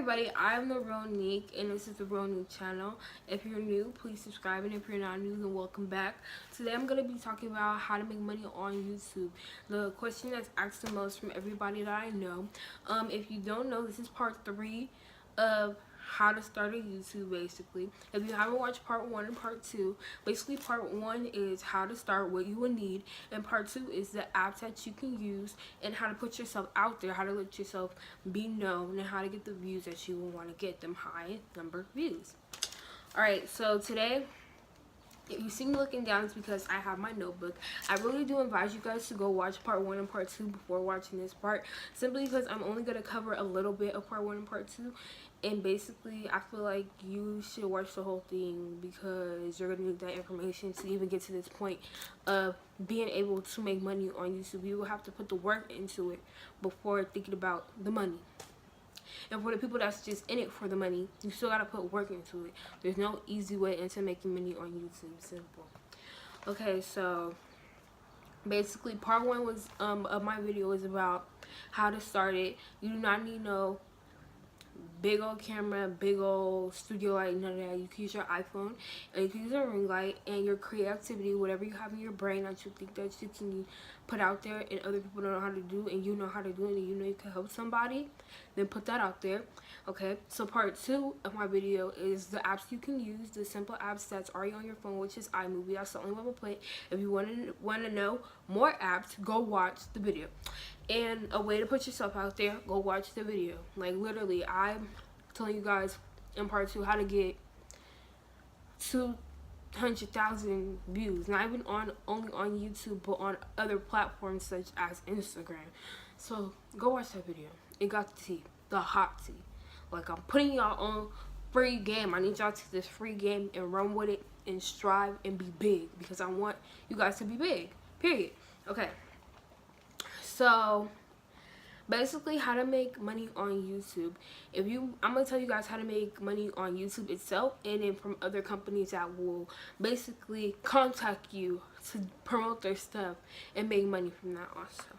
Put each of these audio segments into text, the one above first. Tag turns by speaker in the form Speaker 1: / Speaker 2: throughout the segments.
Speaker 1: everybody, I'm the Real Neek, and this is the Real Neek channel. If you're new, please subscribe, and if you're not new, then welcome back. Today I'm going to be talking about how to make money on YouTube. The question that's asked the most from everybody that I know. If you don't know, this is part 3 of how to start a YouTube, basically. If you haven't watched part 1 and part 2, basically part 1 is how to start, what you will need, and part 2 is the apps that you can use and how to put yourself out there, how to let yourself be known, and how to get the views that you will want to get, them high number views. Alright, so today, if you see me looking down, it's because I have my notebook. I really do advise you guys to go watch part 1 and part 2 before watching this part, simply because I'm only going to cover a little bit of part 1 and part 2, and basically I feel like you should watch the whole thing because you're going to need that information to even get to this point of being able to make money on YouTube. You will have to put the work into it before thinking about the money. And for the people that's just in it for the money, you still gotta put work into it. There's no easy way into making money on YouTube. Simple. Okay, so basically part 1 was of my video was about how to start it. You do not need no big old camera, big old studio light, none of that. You can use your iPhone, and you can use a ring light, and your creativity, whatever you have in your brain that you think that you can put out there and other people don't know how to do, and you know how to do it, and you know you can help somebody, then put that out there. Okay, so part 2 of my video is the apps you can use, the simple apps that's already on your phone, which is iMovie. That's the only one we'll play. If you want to know more apps, go watch the video. And a way to put yourself out there, go watch the video. Like, literally, I'm telling you guys in part 2 how to get 200,000 views. Not even only on YouTube, but on other platforms such as Instagram. So, go watch that video. It got the tea. The hot tea. Like, I'm putting y'all on free game. I need y'all to take this free game and run with it and strive and be big. Because I want you guys to be big. Period. Okay. So basically, how to make money on YouTube. I'm gonna tell you guys how to make money on YouTube itself, and then from other companies that will basically contact you to promote their stuff and make money from that also.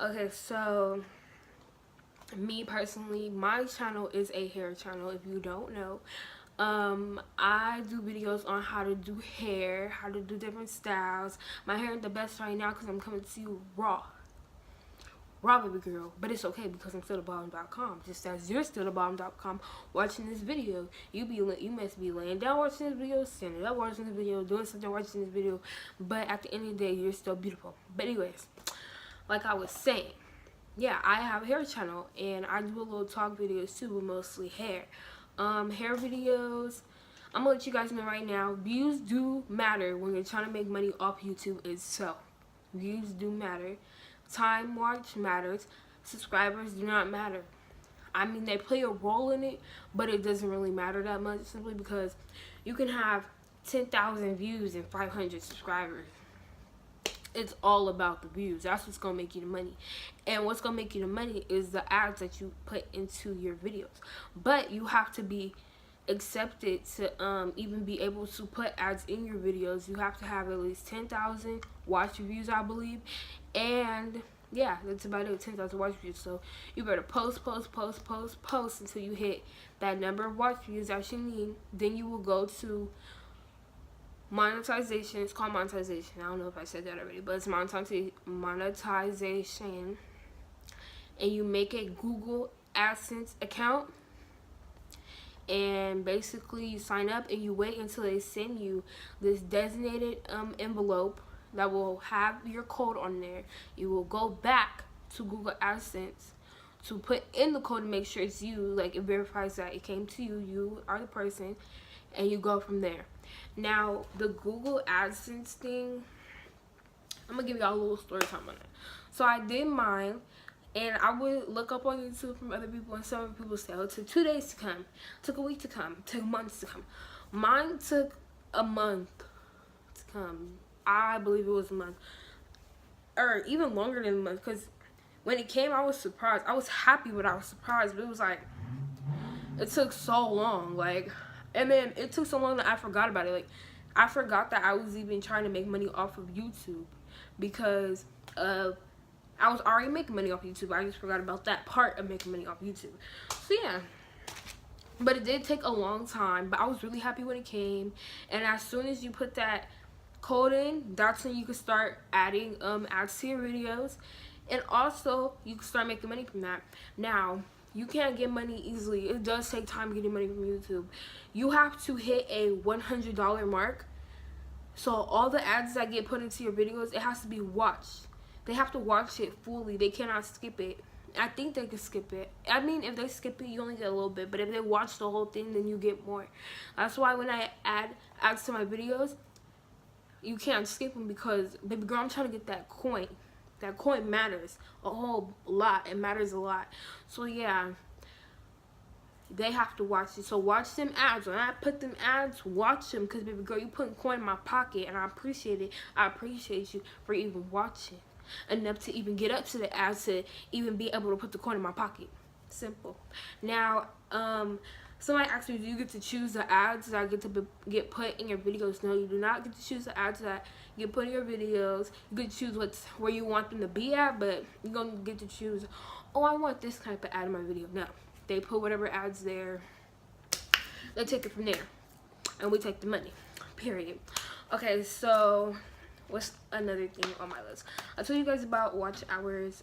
Speaker 1: Okay, so me personally, my channel is a hair channel. If you don't know, I do videos on how to do hair, how to do different styles. My hair is the best right now because I'm coming to you raw, baby girl, but it's okay because I'm still thebottom.com. Just as you're still thebottom.com watching this video, you must be laying down watching this video, standing up watching this video, doing something watching this video, but at the end of the day, you're still beautiful. But anyways, like I was saying, yeah, I have a hair channel, and I do a little talk videos too, but mostly hair. Hair videos, I'm gonna let you guys know right now, views do matter when you're trying to make money off YouTube itself. Views do matter. Time watch matters. Subscribers do not matter. I mean, they play a role in it, but it doesn't really matter that much, simply because you can have 10,000 views and 500 subscribers. It's all about the views. That's what's gonna make you the money. And what's gonna make you the money is the ads that you put into your videos. But you have to be accepted to even be able to put ads in your videos. You have to have at least 10,000 watch views, I believe, and yeah, that's about it. 10,000 watch views. So you better post until you hit that number of watch views that you need. Then you will go to monetization. It's called monetization. I don't know if I said that already, but it's monetization, and you make a Google AdSense account. And basically you sign up and you wait until they send you this designated envelope that will have your code on there. You will go back to Google AdSense to put in the code to make sure it's you, like it verifies that it came to you, you are the person, and you go from there. Now the Google AdSense thing, I'm gonna give y'all a little story time on it. So I did mine, and I would look up on YouTube from other people, and some people say, oh, it took 2 days to come, took a week to come, took months to come. Mine took a month to come. I believe it was a month, or even longer than a month, because when it came, I was surprised. I was happy, but I was surprised. But it was like, it took so long, like, and then it took so long that I forgot about it. Like, I forgot that I was even trying to make money off of YouTube because of I was already making money off YouTube. I just forgot about that part of making money off YouTube. So yeah, But it did take a long time, but I was really happy when it came. And as soon as you put that code in, that's when you can start adding ads to your videos. And also you can start making money from that. Now, you can't get money easily. It does take time getting money from YouTube. You have to hit a $100 mark. So all the ads that get put into your videos, it has to be watched. They have to watch it fully. They cannot skip it. I think they can skip it. I mean, if they skip it, you only get a little bit. But if they watch the whole thing, then you get more. That's why when I add ads to my videos, you can't skip them because, baby girl, I'm trying to get that coin. That coin matters a whole lot. It matters a lot. So, yeah. They have to watch it. So watch them ads. When I put them ads, watch them. Because, baby girl, you putting coin in my pocket. And I appreciate it. I appreciate you for even watching enough to even get up to the ads to even be able to put the coin in my pocket. Simple. Now, somebody asked me, do you get to choose the ads that get put in your videos? No, you do not get to choose the ads that get put in your videos. You get to choose where you want them to be at, but you're going to get to choose, oh, I want this type of ad in my video. No. They put whatever ads there. They take it from there. And we take the money. Period. Okay, so what's another thing on my list? I told you guys about watch hours.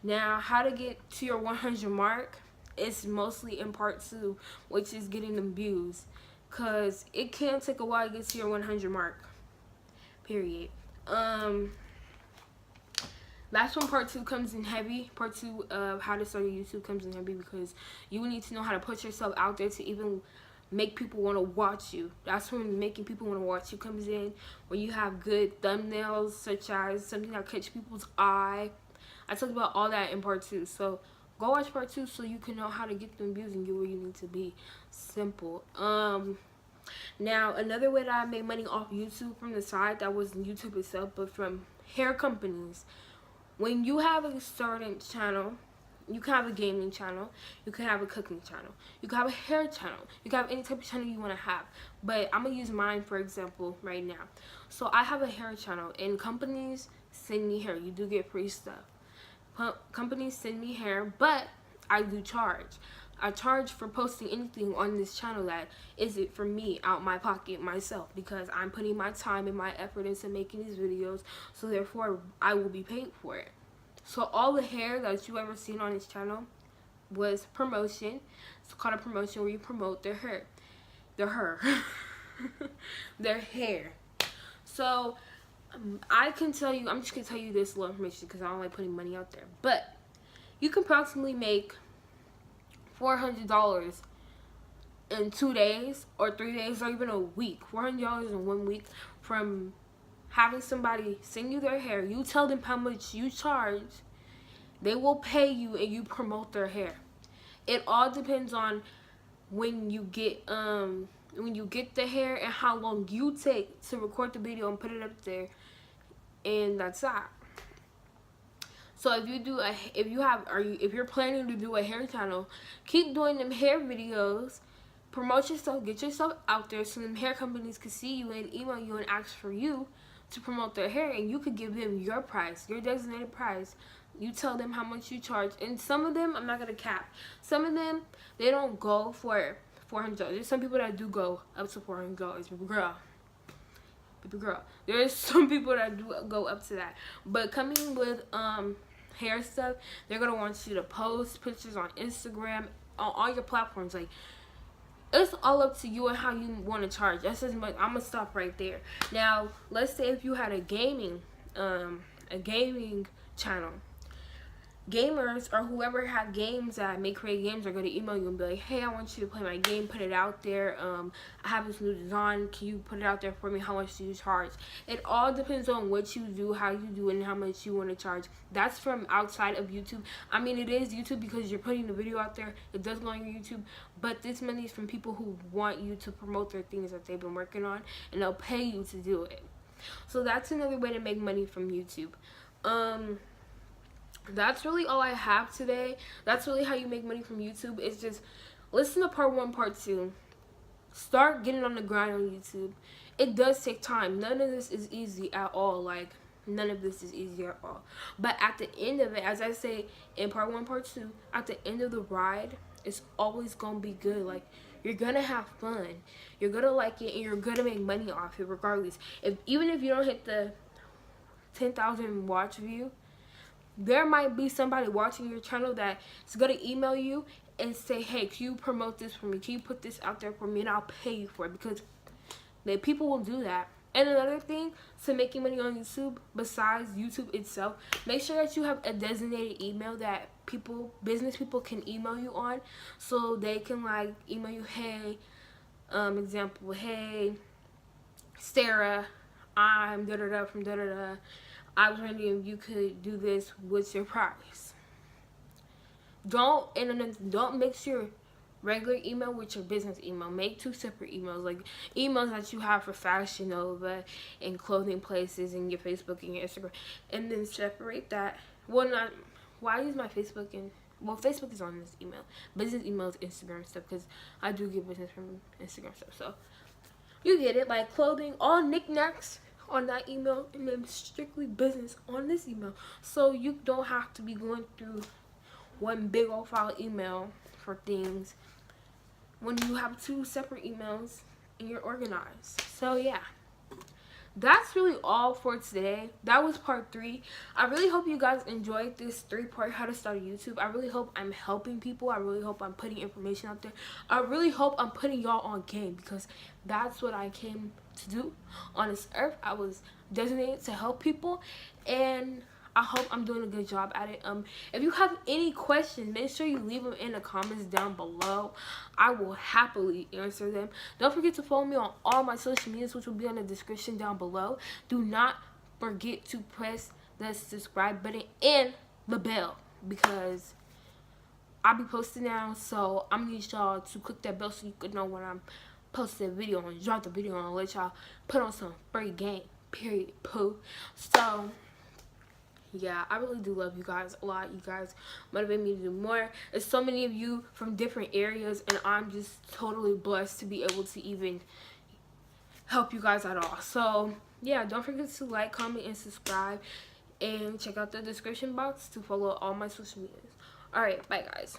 Speaker 1: Now, how to get to your 100 mark is mostly in part 2, which is getting them views. Because it can take a while to get to your 100 mark. Period. That's when part 2 comes in heavy. Part 2 of how to start a YouTube comes in heavy because you need to know how to put yourself out there to even make people want to watch you. That's when making people want to watch you comes in. When you have good thumbnails, such as something that catch people's eye. I talked about all that in part 2. So go watch part 2 so you can know how to get them views and get where you need to be. Simple. Now, another way that I made money off YouTube from the side, that wasn't YouTube itself, but from hair companies. When you have a certain channel, you can have a gaming channel, you can have a cooking channel, you can have a hair channel, you can have any type of channel you want to have. But I'm going to use mine, for example, right now. So I have a hair channel, and companies send me hair. You do get free stuff. Companies send me hair, but I do charge. I charge for posting anything on this channel that isn't for me, out my pocket, myself, because I'm putting my time and my effort into making these videos, so therefore I will be paid for it. So all the hair that you ever seen on this channel was promotion. It's called a promotion where you promote their hair. Their hair. So I can tell you, I'm just going to tell you this little information because I don't like putting money out there. But you can approximately make $400 in 2 days or 3 days or even a week. $400 in 1 week from having somebody send you their hair. You tell them how much you charge. They will pay you and you promote their hair. It all depends on when you get the hair and how long you take to record the video and put it up there. And that's that. So if you're planning to do a hair channel, keep doing them hair videos, promote yourself, get yourself out there so them hair companies can see you and email you and ask for you to promote their hair, and you could give them your price, your designated price. You tell them how much you charge, and some of them, I'm not gonna cap, some of them they don't go for $400. There's some people that do go up to $400, baby girl. There's some people that do go up to that, but coming with hair stuff, they're gonna want you to post pictures on Instagram, on all your platforms. Like, it's all up to you and how you want to charge. That's just I'm gonna stop right there. Now, let's say if you had a gaming channel. Gamers or whoever have games that may create games are going to email you and be like, hey, I want you to play my game, put it out there. I have this new design. Can you put it out there for me? How much do you charge? It all depends on what you do, how you do, and how much you want to charge. That's from outside of YouTube. I mean, it is YouTube because you're putting the video out there. It does go on your YouTube. But this money is from people who want you to promote their things that they've been working on, and they'll pay you to do it. So that's another way to make money from YouTube. That's really all I have today. That's really how you make money from YouTube. It's just listen to part 1, part 2. Start getting on the grind on YouTube. It does take time. None of this is easy at all. Like, none of this is easy at all. But at the end of it, as I say in part 1, part 2, at the end of the ride, it's always gonna be good. Like, you're gonna have fun, you're gonna like it, and you're gonna make money off it regardless. Even if you don't hit the 10,000 watch view, there might be somebody watching your channel that's gonna email you and say, hey, can you promote this for me, can you put this out there for me, and I'll pay you for it, because people will do that. And another thing to making money on YouTube, besides YouTube itself, make sure that you have a designated email that business people can email you on, so they can like email you, hey, example, hey Sarah, I'm da da da from da da da, I was wondering if you could do this, what's your price. Don't mix your regular email with your business email. Make 2 separate emails, like emails that you have for Fashion Nova and clothing places and your Facebook and your Instagram, and then separate that. Well, not why use my Facebook and Facebook is on this email. Business email is Instagram stuff, because I do get business from Instagram stuff. So you get it, like clothing, all knickknacks on that email, and then strictly business on this email. So you don't have to be going through one big old file email for things when you have 2 separate emails and you're organized. So yeah, that's really all for today. That was part 3. I really hope you guys enjoyed this 3-part how to start a YouTube. I really hope I'm helping people. I really hope I'm putting information out there. I really hope I'm putting y'all on game, because that's what I came to do on this earth. I was designated to help people, and I hope I'm doing a good job at it. If you have any questions, make sure you leave them in the comments down below. I will happily answer them. Don't forget to follow me on all my social medias, which will be in the description down below. Do not forget to press the subscribe button and the bell, because I'll be posting now. So I'm gonna need y'all to click that bell so you can know when I'm posting a video and drop the video and let y'all put on some free game. Period. Pooh. So yeah, I really do love you guys a lot. You guys motivate me to do more. There's so many of you from different areas, and I'm just totally blessed to be able to even help you guys at all. So yeah, don't forget to like, comment, and subscribe, and check out the description box to follow all my social medias. Alright, bye guys.